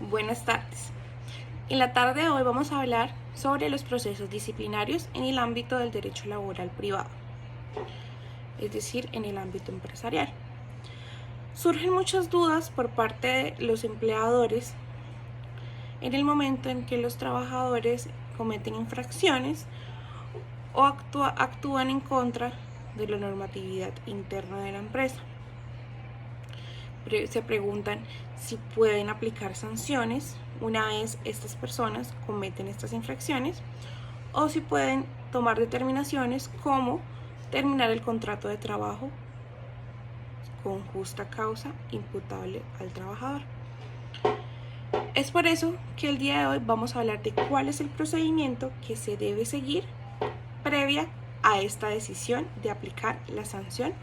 Buenas tardes. En la tarde de hoy vamos a hablar sobre los procesos disciplinarios en el ámbito del derecho laboral privado, es decir, en el ámbito empresarial. Surgen muchas dudas por parte de los empleadores en el momento en que los trabajadores cometen infracciones o actúan en contra de la normatividad interna de la empresa. Se preguntan si pueden aplicar sanciones una vez estas personas cometen estas infracciones o si pueden tomar determinaciones como terminar el contrato de trabajo con justa causa imputable al trabajador. Es por eso que el día de hoy vamos a hablar de cuál es el procedimiento que se debe seguir previa a esta decisión de aplicar la sanción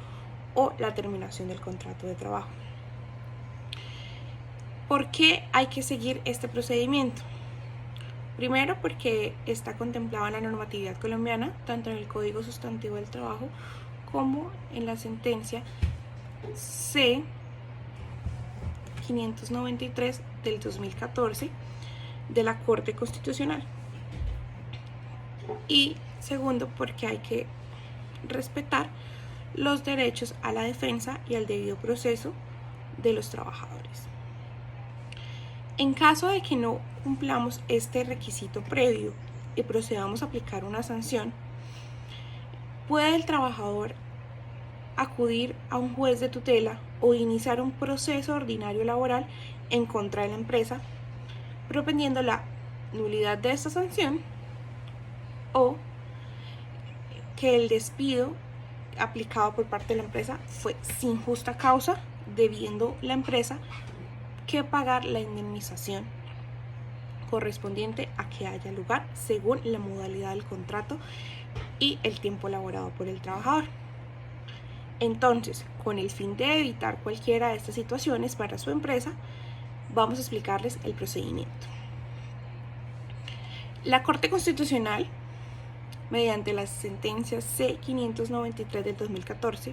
o la terminación del contrato de trabajo. ¿Por qué hay que seguir este procedimiento? Primero, porque está contemplado en la normatividad colombiana, tanto en el Código Sustantivo del Trabajo como en la sentencia C-593 del 2014 de la Corte Constitucional. Y segundo, porque hay que respetar los derechos a la defensa y al debido proceso de los trabajadores. En caso de que no cumplamos este requisito previo y procedamos a aplicar una sanción, puede el trabajador acudir a un juez de tutela o iniciar un proceso ordinario laboral en contra de la empresa, propendiendo la nulidad de esta sanción o que el despido aplicado por parte de la empresa fue sin justa causa, debiendo la empresa que pagar la indemnización correspondiente a que haya lugar según la modalidad del contrato y el tiempo laborado por el trabajador. Entonces, con el fin de evitar cualquiera de estas situaciones para su empresa, vamos a explicarles el procedimiento. La Corte Constitucional, mediante las sentencias C-593 del 2014,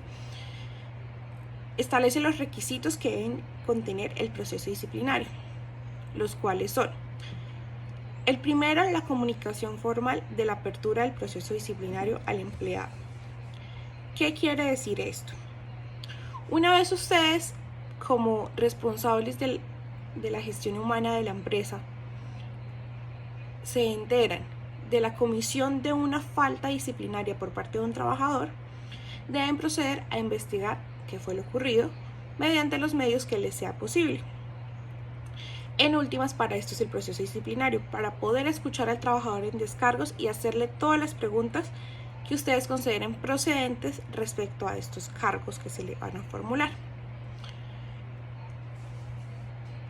establece los requisitos que deben contener el proceso disciplinario, los cuales son: el primero, la comunicación formal de la apertura del proceso disciplinario al empleado. ¿Qué quiere decir esto? Una vez ustedes, como responsables de la gestión humana de la empresa, se enteran de la comisión de una falta disciplinaria por parte de un trabajador, deben proceder a investigar qué fue lo ocurrido mediante los medios que les sea posible. En últimas, para esto es el proceso disciplinario, para poder escuchar al trabajador en descargos y hacerle todas las preguntas que ustedes consideren procedentes respecto a estos cargos que se le van a formular.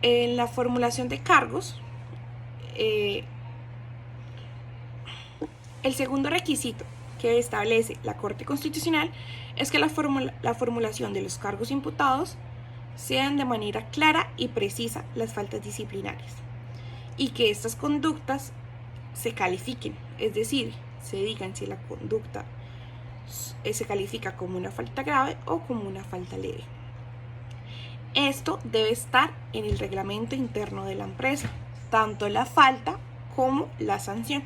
En la formulación de cargos, el segundo requisito que establece la Corte Constitucional es que la formulación de los cargos imputados sean de manera clara y precisa las faltas disciplinarias y que estas conductas se califiquen, es decir, se digan si la conducta se califica como una falta grave o como una falta leve. Esto debe estar en el reglamento interno de la empresa, tanto la falta como la sanción.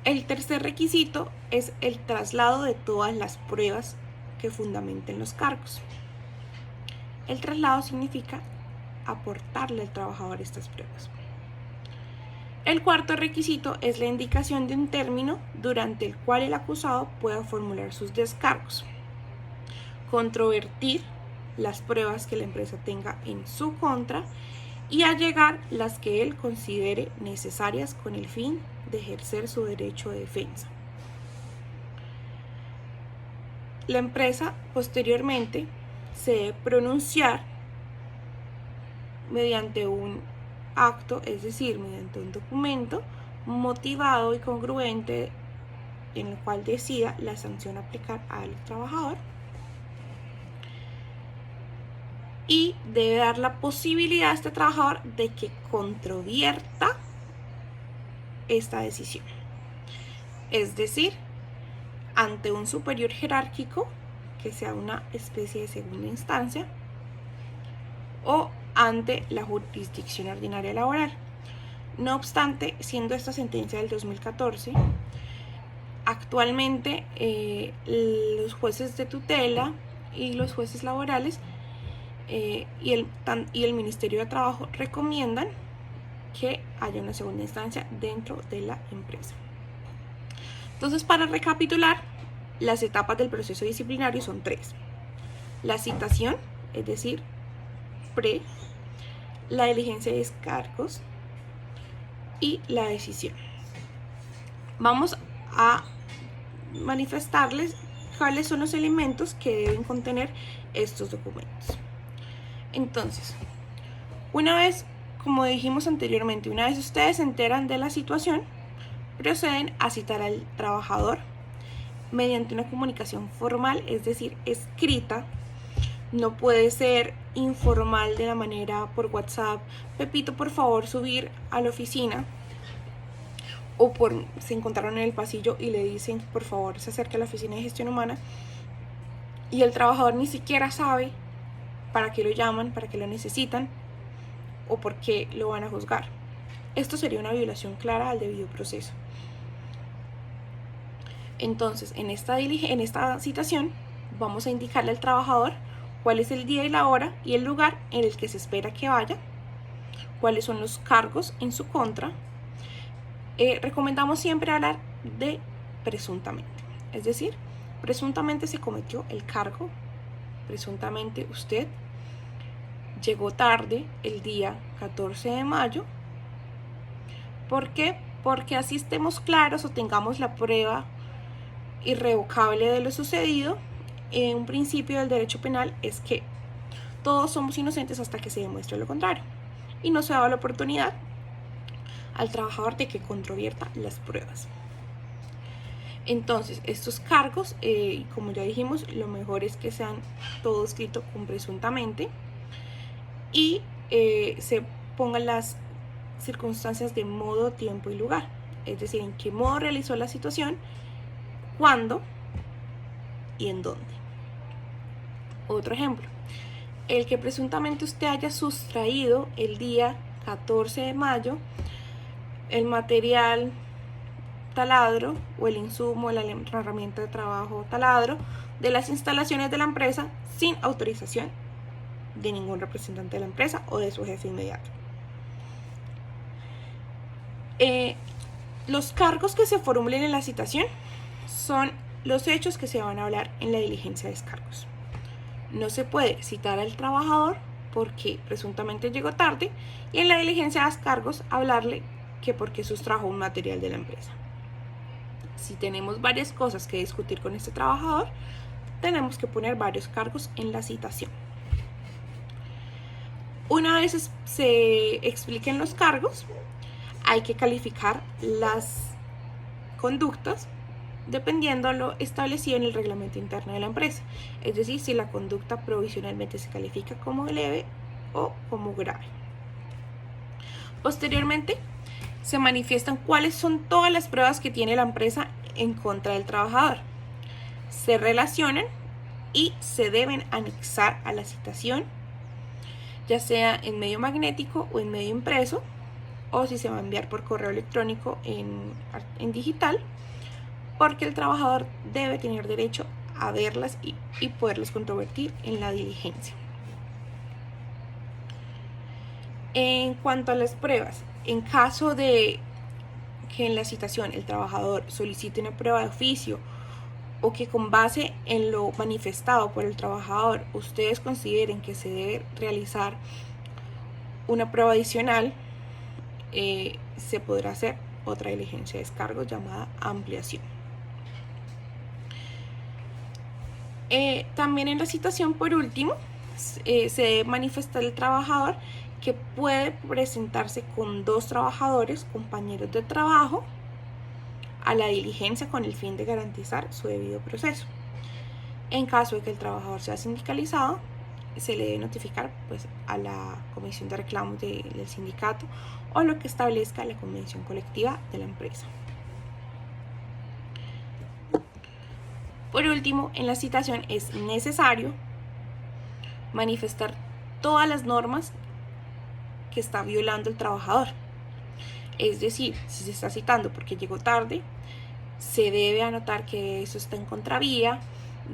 El tercer requisito es el traslado de todas las pruebas que fundamenten los cargos. El traslado significa aportarle al trabajador estas pruebas. El cuarto requisito es la indicación de un término durante el cual el acusado pueda formular sus descargos, controvertir las pruebas que la empresa tenga en su contra y allegar las que él considere necesarias con el fin de ejercer su derecho de defensa. La empresa posteriormente se debe pronunciar mediante un acto, es decir, mediante un documento motivado y congruente en el cual decida la sanción a aplicar al trabajador, y debe dar la posibilidad a este trabajador de que controvierta esta decisión, es decir, ante un superior jerárquico que sea una especie de segunda instancia o ante la jurisdicción ordinaria laboral. No obstante, siendo esta sentencia del 2014, actualmente los jueces de tutela y los jueces laborales y el Ministerio de Trabajo recomiendan que haya una segunda instancia dentro de la empresa. Entonces, para recapitular, las etapas del proceso disciplinario son 3. La citación, es decir, la diligencia de descargos y la decisión. Vamos a manifestarles cuáles son los elementos que deben contener estos documentos. Entonces, una vez, como dijimos anteriormente, una vez ustedes se enteran de la situación, proceden a citar al trabajador mediante una comunicación formal, es decir, escrita. No puede ser informal de la manera por WhatsApp, Pepito, por favor, subir a la oficina, o se encontraron en el pasillo y le dicen que por favor se acerque a la oficina de gestión humana y el trabajador ni siquiera sabe para qué lo llaman, para qué lo necesitan o por qué lo van a juzgar. Esto sería una violación clara al debido proceso. Entonces, en esta citación vamos a indicarle al trabajador cuál es el día y la hora y el lugar en el que se espera que vaya, cuáles son los cargos en su contra. Recomendamos siempre hablar de presuntamente, es decir, presuntamente se cometió el cargo, presuntamente usted llegó tarde el día 14 de mayo. ¿Por qué? Porque así estemos claros o tengamos la prueba irrevocable de lo sucedido. Un principio del derecho penal es que todos somos inocentes hasta que se demuestre lo contrario y no se da la oportunidad al trabajador de que controvierta las pruebas. Entonces, estos cargos, como ya dijimos, lo mejor es que sean todo escrito con presuntamente y se pongan las circunstancias de modo, tiempo y lugar, es decir, en qué modo realizó la situación, cuándo y en dónde. Otro ejemplo, el que presuntamente usted haya sustraído el día 14 de mayo el material taladro o el insumo, la herramienta de trabajo taladro de las instalaciones de la empresa sin autorización de ningún representante de la empresa o de su jefe inmediato. Los cargos que se formulen en la citación son los hechos que se van a hablar en la diligencia de descargos. No se puede citar al trabajador porque presuntamente llegó tarde y en la diligencia de descargos hablarle que porque sustrajo un material de la empresa. Si tenemos varias cosas que discutir con este trabajador, tenemos que poner varios cargos en la citación. Una vez se expliquen los cargos, hay que calificar las conductas dependiendo lo establecido en el reglamento interno de la empresa, es decir, si la conducta provisionalmente se califica como leve o como grave. Posteriormente, se manifiestan cuáles son todas las pruebas que tiene la empresa en contra del trabajador. Se relacionan y se deben anexar a la citación, ya sea en medio magnético o en medio impreso, o si se va a enviar por correo electrónico en digital, porque el trabajador debe tener derecho a verlas y poderlas controvertir en la diligencia. En cuanto a las pruebas, en caso de que en la citación el trabajador solicite una prueba de oficio o que con base en lo manifestado por el trabajador ustedes consideren que se debe realizar una prueba adicional, se podrá hacer otra diligencia de descargo llamada ampliación. También en la citación, por último, se debe manifestar el trabajador que puede presentarse con 2 trabajadores, compañeros de trabajo, a la diligencia con el fin de garantizar su debido proceso. En caso de que el trabajador sea sindicalizado, se le debe notificar a la comisión de reclamos del sindicato o lo que establezca la convención colectiva de la empresa. Por último, en la citación es necesario manifestar todas las normas que está violando el trabajador. Es decir, si se está citando porque llegó tarde, se debe anotar que eso está en contravía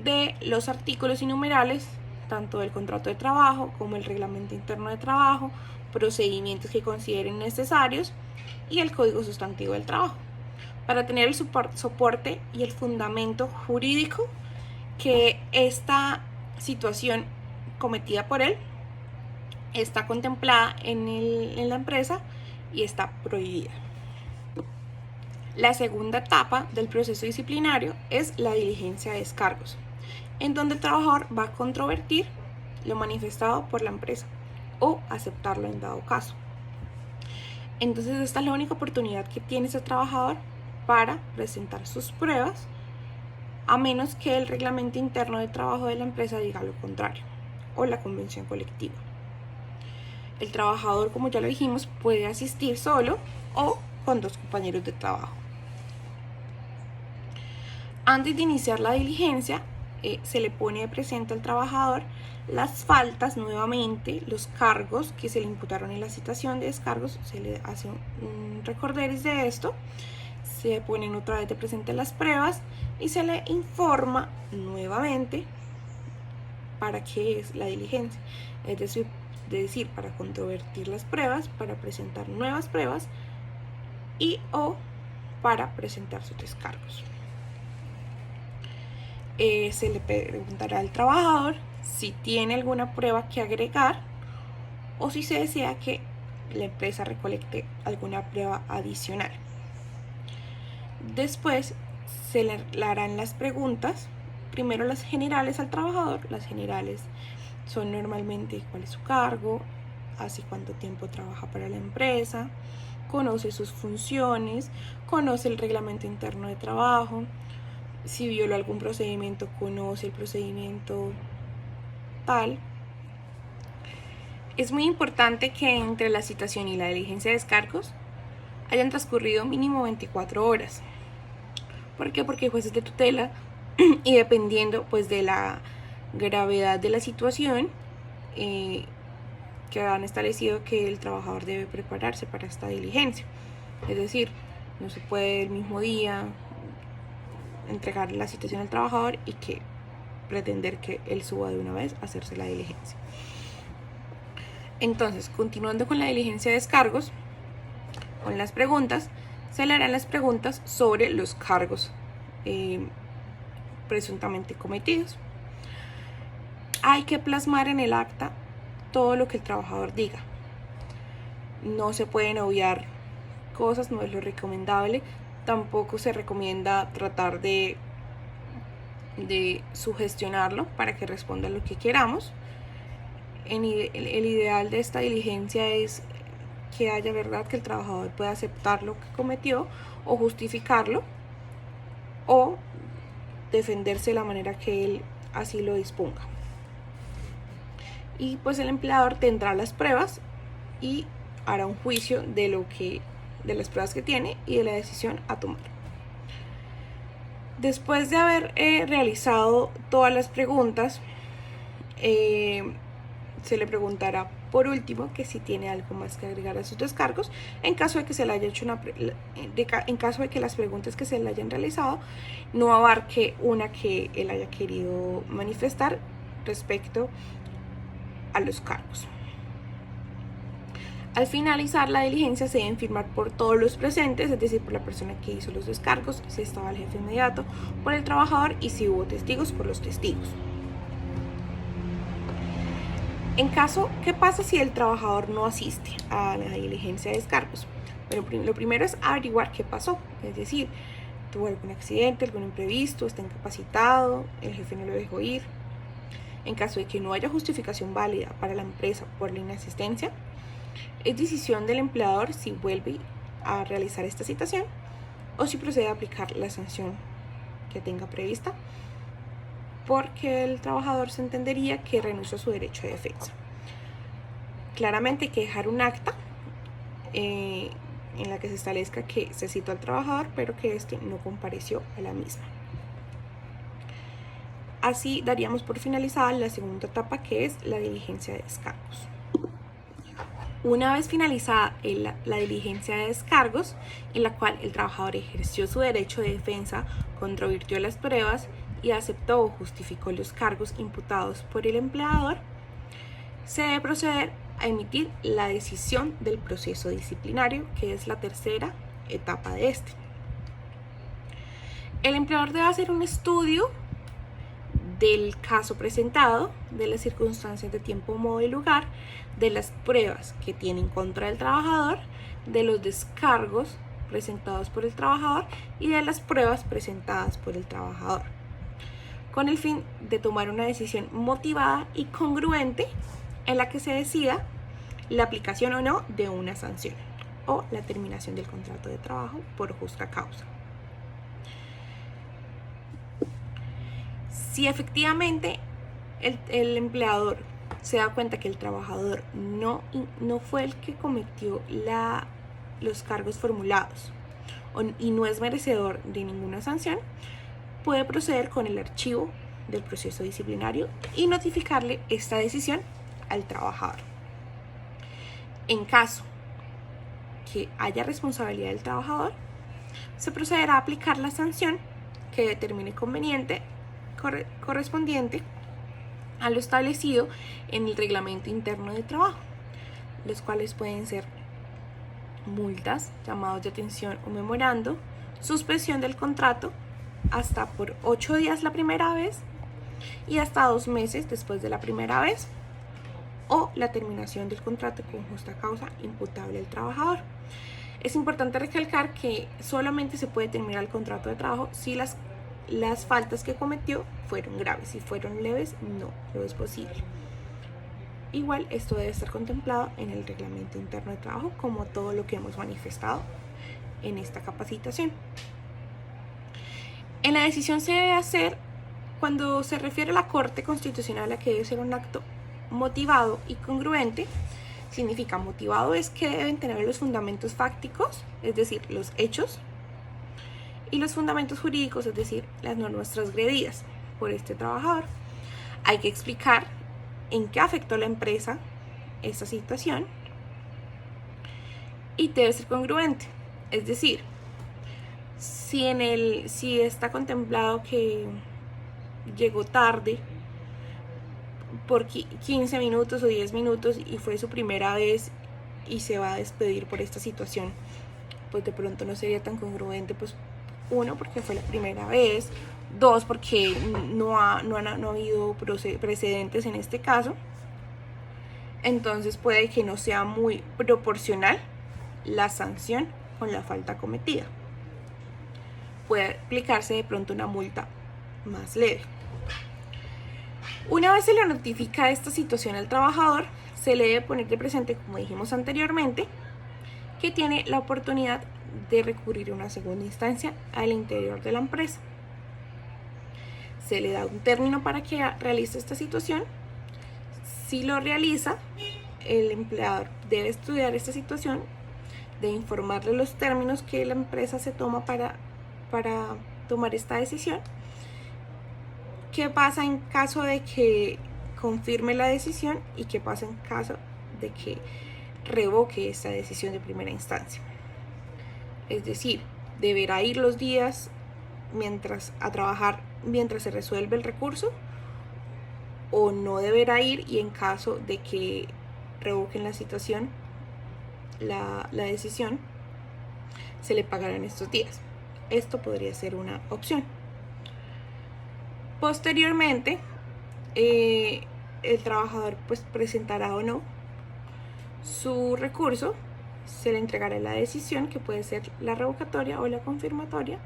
de los artículos y numerales, tanto del contrato de trabajo como el reglamento interno de trabajo, procedimientos que consideren necesarios y el código sustantivo del trabajo, para tener el soporte y el fundamento jurídico que esta situación cometida por él está contemplada en la empresa y está prohibida. La segunda etapa del proceso disciplinario es la diligencia de descargos, en donde el trabajador va a controvertir lo manifestado por la empresa o aceptarlo en dado caso. Entonces esta es la única oportunidad que tiene ese trabajador para presentar sus pruebas, a menos que el reglamento interno de trabajo de la empresa diga lo contrario, o la convención colectiva. El trabajador, como ya lo dijimos, puede asistir solo o con 2 compañeros de trabajo. Antes de iniciar la diligencia, se le pone de presente al trabajador las faltas nuevamente, los cargos que se le imputaron en la citación de descargos, se le hace un recorderis de esto, se ponen otra vez de presente las pruebas y se le informa nuevamente para qué es la diligencia, es decir, para controvertir las pruebas, para presentar nuevas pruebas y o para presentar sus descargos. Se le preguntará al trabajador si tiene alguna prueba que agregar o si se desea que la empresa recolecte alguna prueba adicional. Después se le harán las preguntas, primero las generales al trabajador. Las generales son normalmente cuál es su cargo, hace cuánto tiempo trabaja para la empresa, conoce sus funciones, conoce el reglamento interno de trabajo, si violó algún procedimiento, conoce el procedimiento tal. Es muy importante que entre la citación y la diligencia de descargos hayan transcurrido mínimo 24 horas. ¿Por qué? Porque hay jueces de tutela y dependiendo pues de la gravedad de la situación, que han establecido que el trabajador debe prepararse para esta diligencia. Es decir, no se puede el mismo día entregar la citación al trabajador y que pretender que él suba de una vez a hacerse la diligencia. Entonces, continuando con la diligencia de descargos, con las preguntas, se le harán las preguntas sobre los cargos presuntamente cometidos. Hay que plasmar en el acta todo lo que el trabajador diga. No se pueden obviar cosas, no es lo recomendable. Tampoco se recomienda tratar de sugestionarlo para que responda lo que queramos. El ideal de esta diligencia es que haya verdad, que el trabajador pueda aceptar lo que cometió o justificarlo o defenderse de la manera que él así lo disponga. Y pues el empleador tendrá las pruebas y hará un juicio de las pruebas que tiene y de la decisión a tomar. Después de haber realizado todas las preguntas, se le preguntará por último que si tiene algo más que agregar a sus descargos, en caso de que se le haya hecho en caso de que las preguntas que se le hayan realizado no abarque una que él haya querido manifestar respecto a los cargos. Al finalizar la diligencia se deben firmar por todos los presentes, es decir, por la persona que hizo los descargos, si estaba el jefe inmediato, por el trabajador y si hubo testigos, por los testigos. ¿Qué pasa si el trabajador no asiste a la diligencia de descargos? Bueno, lo primero es averiguar qué pasó, es decir, tuvo algún accidente, algún imprevisto, está incapacitado, el jefe no lo dejó ir. En caso de que no haya justificación válida para la empresa por la inasistencia, es decisión del empleador si vuelve a realizar esta citación o si procede a aplicar la sanción que tenga prevista, porque el trabajador se entendería que renunció a su derecho de defensa. Claramente hay que dejar un acta en la que se establezca que se citó al trabajador, pero que éste no compareció a la misma. Así daríamos por finalizada la segunda etapa, que es la diligencia de descargos. Una vez finalizada la diligencia de descargos, en la cual el trabajador ejerció su derecho de defensa, controvirtió las pruebas y aceptó o justificó los cargos imputados por el empleador, se debe proceder a emitir la decisión del proceso disciplinario, que es la tercera etapa de este. El empleador debe hacer un estudio del caso presentado, de las circunstancias de tiempo, modo y lugar, de las pruebas que tiene en contra del trabajador, de los descargos presentados por el trabajador y de las pruebas presentadas por el trabajador, con el fin de tomar una decisión motivada y congruente en la que se decida la aplicación o no de una sanción o la terminación del contrato de trabajo por justa causa. Si efectivamente el empleador se da cuenta que el trabajador no fue el que cometió los cargos formulados y no es merecedor de ninguna sanción, puede proceder con el archivo del proceso disciplinario y notificarle esta decisión al trabajador. En caso que haya responsabilidad del trabajador, se procederá a aplicar la sanción que determine conveniente correspondiente a lo establecido en el reglamento interno de trabajo, los cuales pueden ser multas, llamados de atención o memorando, suspensión del contrato hasta por 8 días la primera vez y hasta 2 meses después de la primera vez, o la terminación del contrato con justa causa imputable al trabajador. Es importante recalcar que solamente se puede terminar el contrato de trabajo si las faltas que cometió fueron graves. Si fueron leves, no es posible. Igual esto debe estar contemplado en el reglamento interno de trabajo, como todo lo que hemos manifestado en esta capacitación. En la decisión se debe hacer, cuando se refiere a la Corte Constitucional, a que debe ser un acto motivado y congruente. Significa motivado es que deben tener los fundamentos fácticos, es decir, los hechos, y los fundamentos jurídicos, es decir, las normas transgredidas por este trabajador. Hay que explicar en qué afectó a la empresa esta situación y debe ser congruente, es decir, si está contemplado que llegó tarde por 15 minutos o 10 minutos y fue su primera vez y se va a despedir por esta situación, pues de pronto no sería tan congruente, pues 1, porque fue la primera vez, 2, porque no ha habido precedentes en este caso. Entonces puede que no sea muy proporcional la sanción con la falta cometida. Puede aplicarse de pronto una multa más leve. Una vez se le notifica esta situación al trabajador, se le debe poner de presente, como dijimos anteriormente, que tiene la oportunidad de recurrir a una segunda instancia al interior de la empresa. Se le da un término para que realice esta situación. Si lo realiza, el empleador debe estudiar esta situación, de informarle los términos que la empresa se toma para tomar esta decisión. ¿Qué pasa en caso de que confirme la decisión y qué pasa en caso de que revoque esta decisión de primera instancia? Es decir, deberá ir los días a trabajar mientras se resuelve el recurso, o no deberá ir, y en caso de que revoquen la situación, la decisión, se le pagarán estos días. Esto podría ser una opción. Posteriormente, el trabajador pues presentará o no su recurso, se le entregará la decisión, que puede ser la revocatoria o la confirmatoria,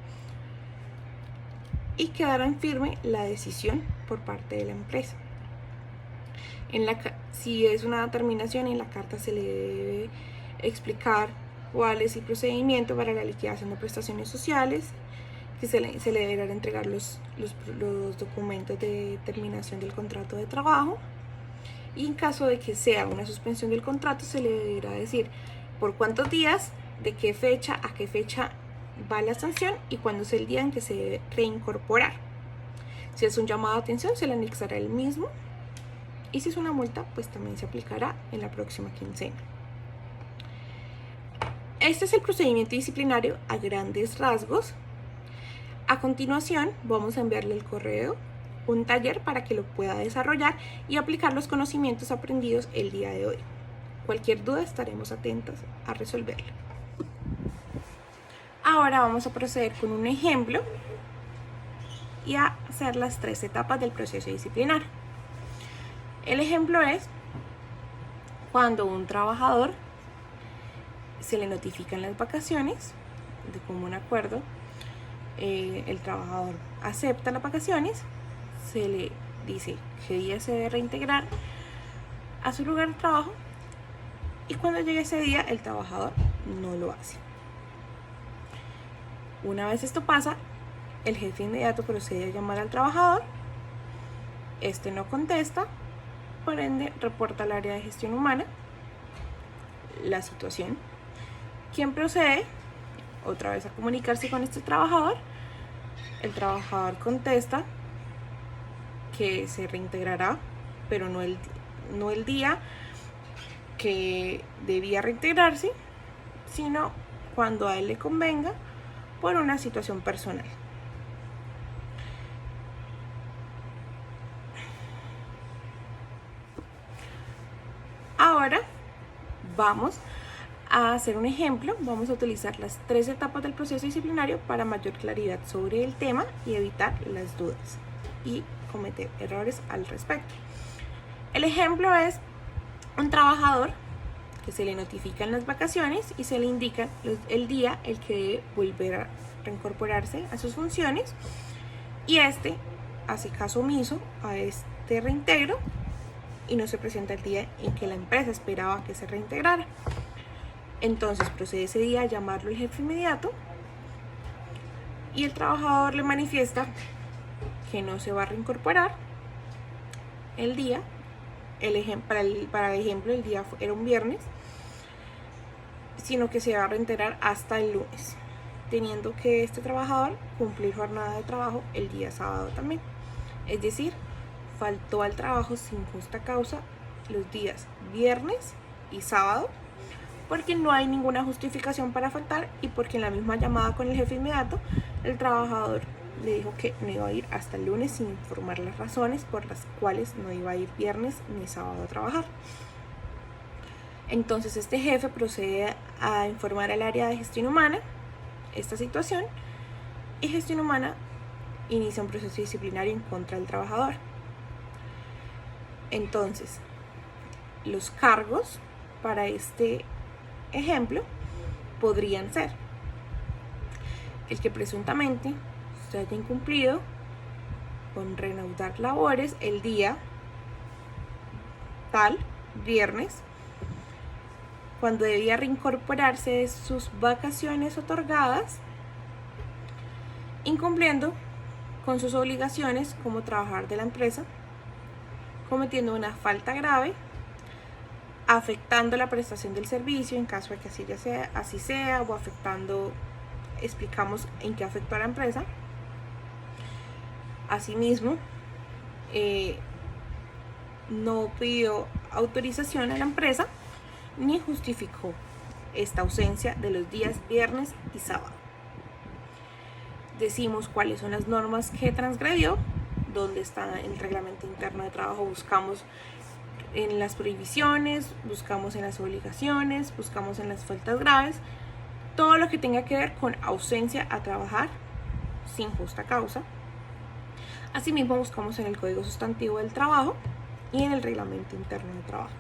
y quedará en firme la decisión por parte de la empresa. Si es una terminación, en la carta se le debe explicar cuál es el procedimiento para la liquidación de prestaciones sociales, que se le deberán entregar los documentos de terminación del contrato de trabajo, y en caso de que sea una suspensión del contrato, se le deberá decir por cuántos días, de qué fecha a qué fecha va la sanción y cuándo es el día en que se debe reincorporar. Si es un llamado de atención, se le anexará el mismo, y si es una multa, pues también se aplicará en la próxima quincena. Este es el procedimiento disciplinario a grandes rasgos. A continuación, vamos a enviarle el correo un taller para que lo pueda desarrollar y aplicar los conocimientos aprendidos el día de hoy. Cualquier duda estaremos atentos a resolverlo. Ahora vamos a proceder con un ejemplo y a hacer las 3 etapas del proceso disciplinario. El ejemplo es cuando un trabajador se le notifican las vacaciones de común acuerdo, el trabajador acepta las vacaciones, se le dice qué día se debe reintegrar a su lugar de trabajo y cuando llegue ese día el trabajador no lo hace. Una vez esto pasa, el jefe inmediato procede a llamar al trabajador, este no contesta, por ende reporta al área de gestión humana la situación, quien procede otra vez a comunicarse con este trabajador. El trabajador contesta que se reintegrará, pero no el día que debía reintegrarse, sino cuando a él le convenga por una situación personal. Ahora vamos a hacer un ejemplo. Vamos a utilizar las 3 etapas del proceso disciplinario para mayor claridad sobre el tema y evitar las dudas y cometer errores al respecto. El ejemplo es un trabajador que se le notifican las vacaciones y se le indica el día el que debe volver a reincorporarse a sus funciones y este hace caso omiso a este reintegro y no se presenta el día en que la empresa esperaba que se reintegrara. Entonces procede ese día a llamarlo el jefe inmediato y el trabajador le manifiesta que no se va a reincorporar el día. Para el ejemplo, el día era un viernes, sino que se va a reintegrar hasta el lunes, teniendo que este trabajador cumplir jornada de trabajo el día sábado también. Es decir, faltó al trabajo sin justa causa los días viernes y sábado, porque no hay ninguna justificación para faltar y porque en la misma llamada con el jefe inmediato el trabajador le dijo que no iba a ir hasta el lunes sin informar las razones por las cuales no iba a ir viernes ni sábado a trabajar. Entonces este jefe procede a informar al área de gestión humana esta situación y gestión humana inicia un proceso disciplinario en contra del trabajador. Entonces, los cargos para este ejemplo podrían ser el que presuntamente se haya incumplido con reanudar labores el día tal, viernes, cuando debía reincorporarse de sus vacaciones otorgadas, incumpliendo con sus obligaciones como trabajador de la empresa, cometiendo una falta grave, afectando la prestación del servicio en caso de que así sea, o afectando, explicamos en qué afectó a la empresa. Asimismo, no pidió autorización a la empresa ni justificó esta ausencia de los días viernes y sábado. Decimos cuáles son las normas que transgredió, dónde está el reglamento interno de trabajo, buscamos en las prohibiciones, buscamos en las obligaciones, buscamos en las faltas graves, todo lo que tenga que ver con ausencia a trabajar sin justa causa. Asimismo buscamos en el Código Sustantivo del Trabajo y en el reglamento interno de trabajo.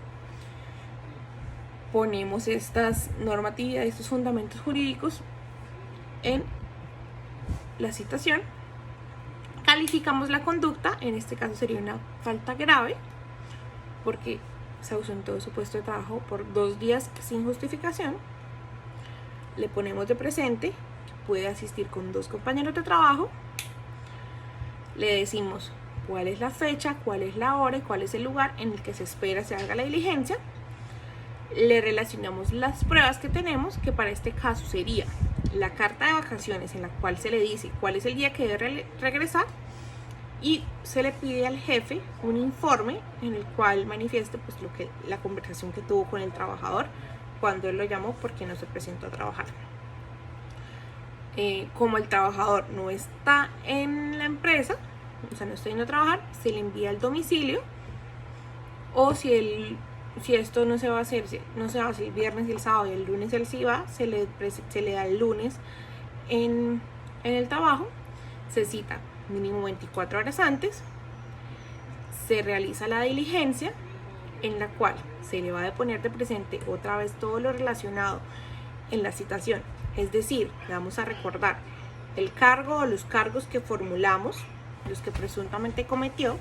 Ponemos estas normatividades, estos fundamentos jurídicos en la citación, calificamos la conducta, en este caso sería una falta grave, porque se ausentó de su puesto de trabajo por 2 días sin justificación. Le ponemos de presente que puede asistir con 2 compañeros de trabajo. Le decimos cuál es la fecha, cuál es la hora y cuál es el lugar en el que se espera se haga la diligencia. Le relacionamos las pruebas que tenemos, que para este caso sería la carta de vacaciones en la cual se le dice cuál es el día que debe regresar y se le pide al jefe un informe en el cual manifieste pues la conversación que tuvo con el trabajador cuando él lo llamó porque no se presentó a trabajar. Como el trabajador no está en la empresa, o sea, no está yendo a trabajar, se le envía al domicilio, o si esto no se va a hacer, no se va a hacer el viernes y el sábado y el lunes él sí va, se le da el lunes en el trabajo, se cita mínimo 24 horas antes, se realiza la diligencia en la cual se le va a poner de presente otra vez todo lo relacionado en la citación. Es decir, le vamos a recordar el cargo o los cargos que formulamos, los que presuntamente cometió,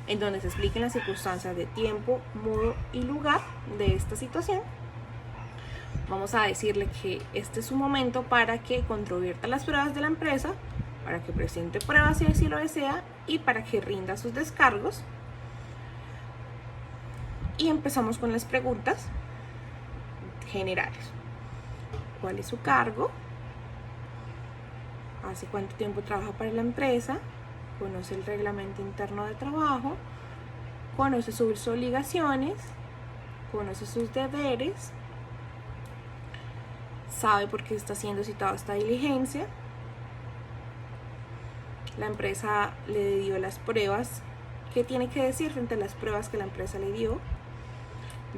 en donde se expliquen las circunstancias de tiempo, modo y lugar de esta situación. Vamos a decirle que este es su momento para que controvierta las pruebas de la empresa, para que presente pruebas si así lo desea y para que rinda sus descargos. Y empezamos con las preguntas generales. ¿Cuál es su cargo? ¿Hace cuánto tiempo trabaja para la empresa? ¿Conoce el reglamento interno de trabajo? ¿Conoce sus obligaciones? ¿Conoce sus deberes? ¿Sabe por qué está siendo citada esta diligencia? La empresa le dio las pruebas. ¿Qué tiene que decir frente a las pruebas que la empresa le dio?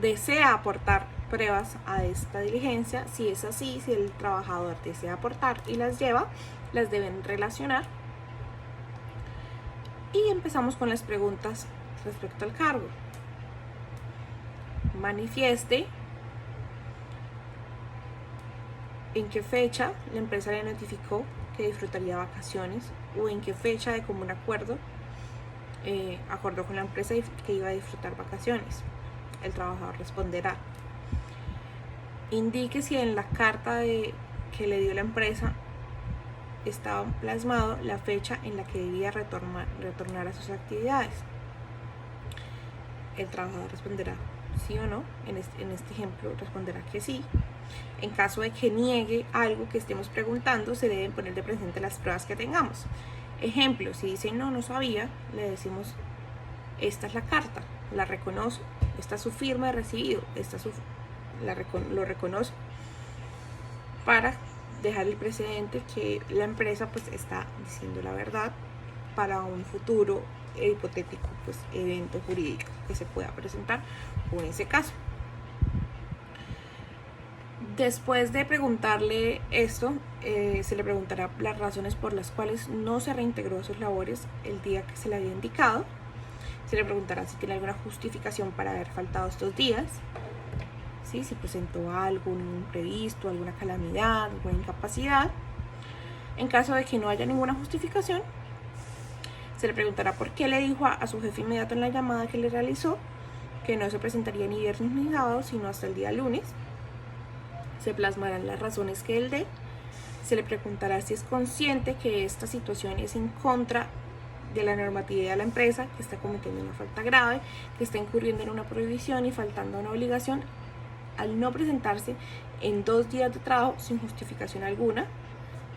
¿Desea aportar pruebas a esta diligencia? Si es así, si el trabajador desea aportar y las lleva, las deben relacionar. Y empezamos con las preguntas respecto al cargo. Manifieste en qué fecha la empresa le notificó que disfrutaría vacaciones o en qué fecha de común acuerdo acordó con la empresa que iba a disfrutar vacaciones. El trabajador responderá. Indique si en la carta que le dio la empresa estaba plasmado la fecha en la que debía retornar a sus actividades. El trabajador responderá sí o no. En este ejemplo responderá que sí. En caso de que niegue algo que estemos preguntando, se deben poner de presente las pruebas que tengamos. Ejemplo, si dice no sabía, le decimos esta es la carta, la reconoce, esta es su firma de recibido, lo reconoce, para dejar el precedente que la empresa pues está diciendo la verdad para un futuro hipotético pues evento jurídico que se pueda presentar o en ese caso. Después de preguntarle esto, se le preguntará las razones por las cuales no se reintegró a sus labores el día que se le había indicado. Se le preguntará si tiene alguna justificación para haber faltado estos días, ¿sí? Si presentó algún imprevisto, alguna calamidad, alguna incapacidad. En caso de que no haya ninguna justificación, se le preguntará por qué le dijo a su jefe inmediato en la llamada que le realizó que no se presentaría ni viernes ni sábado, sino hasta el día lunes. Se plasmarán las razones que él dé. Se le preguntará si es consciente que esta situación es en contra de la normatividad de la empresa, que está cometiendo una falta grave, que está incurriendo en una prohibición y faltando a una obligación al no presentarse en 2 días de trabajo sin justificación alguna.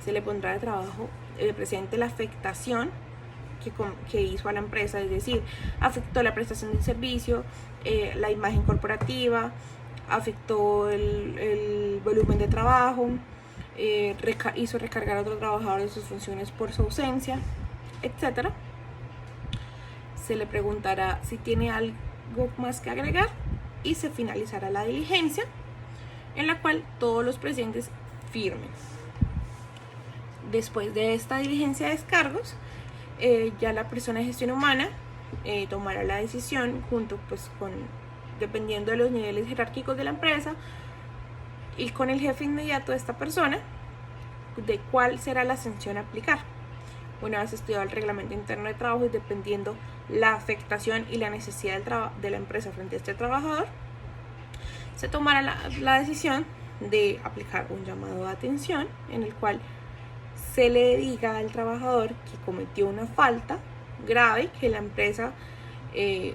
Se le pondrá de trabajo presente la afectación que hizo a la empresa, es decir, afectó la prestación del servicio, la imagen corporativa, afectó el volumen de trabajo, hizo recargar a otro trabajador de sus funciones por su ausencia, etc. Se le preguntará si tiene algo más que agregar y se finalizará la diligencia en la cual todos los presentes firmen. Después de esta diligencia de descargos, ya la persona de gestión humana tomará la decisión junto pues dependiendo de los niveles jerárquicos de la empresa y con el jefe inmediato de esta persona, de cuál será la sanción a aplicar. Una vez estudiado el reglamento interno de trabajo y dependiendo la afectación y la necesidad de la empresa frente a este trabajador, se tomará la decisión de aplicar un llamado de atención en el cual se le diga al trabajador que cometió una falta grave, que la empresa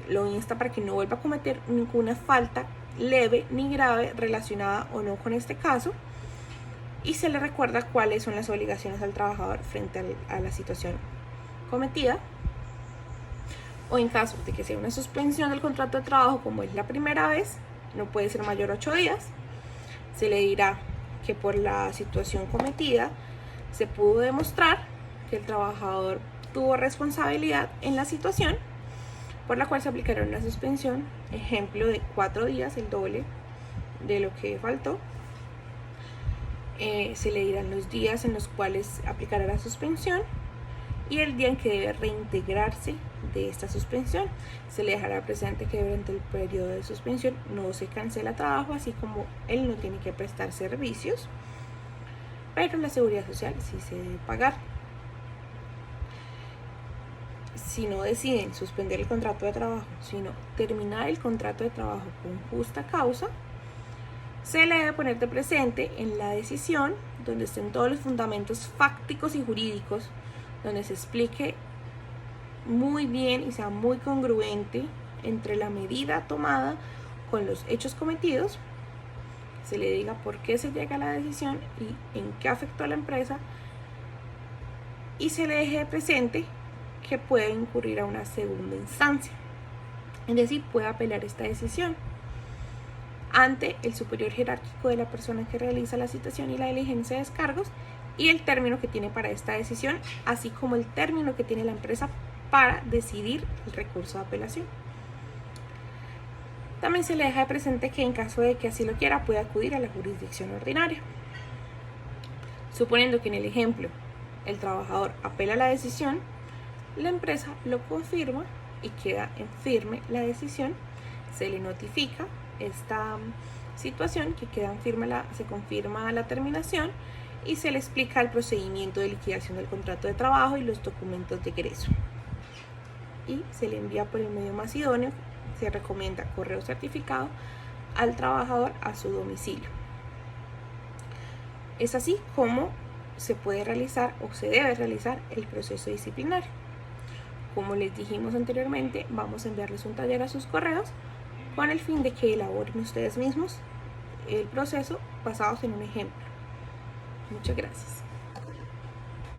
lo insta para que no vuelva a cometer ninguna falta leve ni grave relacionada o no con este caso, y se le recuerda cuáles son las obligaciones al trabajador frente a la situación cometida. O en caso de que sea una suspensión del contrato de trabajo, como es la primera vez, no puede ser mayor a 8 días. Se le dirá que por la situación cometida se pudo demostrar que el trabajador tuvo responsabilidad en la situación, por la cual se aplicará una suspensión, ejemplo de 4 días, el doble de lo que faltó. Se le dirán los días en los cuales aplicará la suspensión y el día en que debe reintegrarse de esta suspensión. Se le dejará presente que durante el periodo de suspensión no se cancela trabajo, así como él no tiene que prestar servicios, pero la seguridad social sí se debe pagar. Si no deciden suspender el contrato de trabajo, sino terminar el contrato de trabajo con justa causa, se le debe poner de presente en la decisión donde estén todos los fundamentos fácticos y jurídicos, donde se explique muy bien y sea muy congruente entre la medida tomada con los hechos cometidos. Se le diga por qué se llega a la decisión y en qué afectó a la empresa, y se le deje presente que puede incurrir a una segunda instancia, es decir, puede apelar esta decisión ante el superior jerárquico de la persona que realiza la citación y la diligencia de descargos, y el término que tiene para esta decisión, así como el término que tiene la empresa para decidir el recurso de apelación. También se le deja presente que en caso de que así lo quiera, puede acudir a la jurisdicción ordinaria. Suponiendo que en el ejemplo el trabajador apela la decisión, la empresa lo confirma y queda en firme la decisión, se le notifica esta situación, que queda en firme se confirma la terminación y se le explica el procedimiento de liquidación del contrato de trabajo y los documentos de egreso, y se le envía por el medio más idóneo. Se recomienda correo certificado al trabajador a su domicilio. Es así como se puede realizar o se debe realizar el proceso disciplinario. Como les dijimos anteriormente, vamos a enviarles un taller a sus correos con el fin de que elaboren ustedes mismos el proceso basados en un ejemplo. Muchas gracias.